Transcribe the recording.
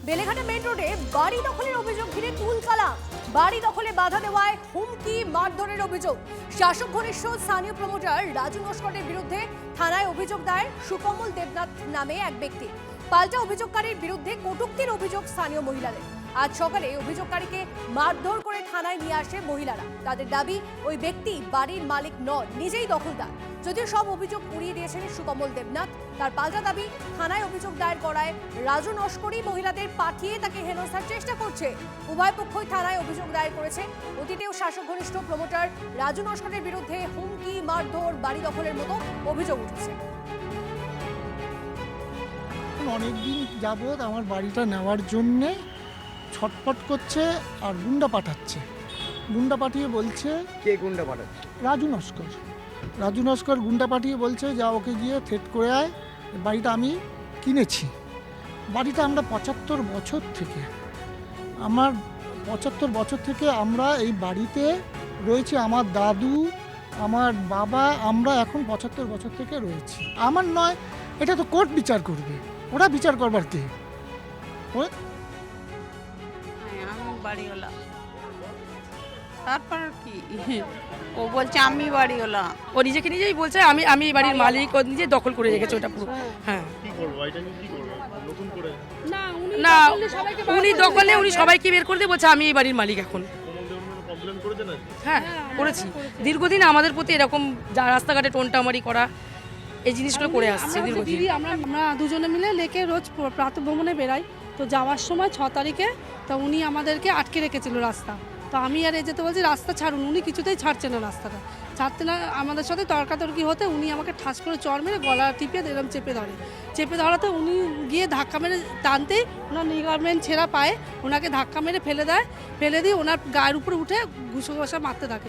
Beleghata main রোডে বাড়ি দখলের অভিযোগ ঘিরে তুলকালাম। বাড়ি দখলে বাধা দেওয়ায় হুমকি মারধরের অভিযোগ। শাসক ঘনিষ্ঠ স্থানীয় প্রমোটার রাজু নস্করের বিরুদ্ধে থানায় অভিযোগ দায়ের সুকমল দেবনাথ নামে এক ব্যক্তি। পাল্টা অভিযোগকারীর বিরুদ্ধে কটূক্তির অভিযোগ স্থানীয় মহিলাদের। আজ সকালে অভিযোগকারীকে মারধর করে থানায় নিয়ে আসে মহিলারা। তাদের দাবি, ওই ব্যক্তি বাড়ির মালিক নন, নিজেই দখলদার। যদিও সব অভিযোগ উড়িয়ে দিয়েছেন সুকমল দেবনাথ। তার পাল্টা দাবি, থানায় অভিযোগ দায়ের করায় রাজু নস্করই মহিলাদের পাঠিয়ে তাকে হেনস্থার চেষ্টা করছে। উভয় পক্ষই থানায় অভিযোগ দায়ের করেছে। অতীতেও শাসক ঘনিষ্ঠ প্রমোটার রাজু নস্করের বিরুদ্ধে হুমকি, মারধর, বাড়ি দখলের মতো অভিযোগ উঠেছে। অনেকদিন যাবৎ আমার বাড়িটা নেওয়ার জন্যে ছটফট করছে আর গুন্ডা পাঠাচ্ছে। গুন্ডা পাঠিয়ে বলছে, কে গুন্ডা পাঠাচ্ছে? রাজু নস্কর গুন্ডা পাঠিয়ে বলছে যা ওকে গিয়ে থ্রেট করে আয়, বাড়িটা আমি কিনেছি। বাড়িটা আমরা 75 বছর থেকে আমরা এই বাড়িতে রয়েছি। আমার দাদু, আমার বাবা, আমরা এখন 75 বছর থেকে রয়েছি। আমার নয়, এটা তো কোর্ট বিচার করবে। ওরা বিচার করবার কে? আমি বাড়িওয়ালা, তারপর কি ও বলছে আমি বাড়িওয়ালা। ও নিজেই বলছে আমি এই বাড়ির মালিক, ও নিজে দখল করে রেখেছে ওটা পুরো। হ্যাঁ, কি করব, এটা নিয়ে কি করব? নতুন করে না উনি দখলে উনি সবাইকে বের করে দিয়ে বলছে আমি এই বাড়ির মালিক এখন। কমপ্লেন করেছেন? হ্যাঁ করেছি, দীর্ঘদিন আমাদের প্রতি এরকম রাস্তাঘাটে টোনটামারি করা, এই জিনিসগুলো করে আসছে দীর্ঘদিন। আমরা দুজনে মিলে লেকে রোজ প্রাতঃভ্রমণে বেরাই। তো যাওয়ার সময় 6 তারিখে তো উনি আমাদেরকে আটকে রেখেছিল রাস্তা। তো আমি আর যেতে বলছি রাস্তা ছাড়ুন, উনি কিছুতেই ছাড়ছে না, রাস্তাটা ছাড়তে না। আমাদের সাথে তর্কাতর্কি হতে উনি আমাকে ঠাস করে চড় মেরে গলা টিপে এরকম চেপে ধরাতে উনি গিয়ে ধাক্কা মেরে টানতেই ওনার নিগারমেন্ট ছেঁড়া পায়ে ওনাকে ধাক্কা মেরে ফেলে দিয়ে ওনার গায়ের উপরে উঠে ঘুষো ঘষা মারতে থাকে।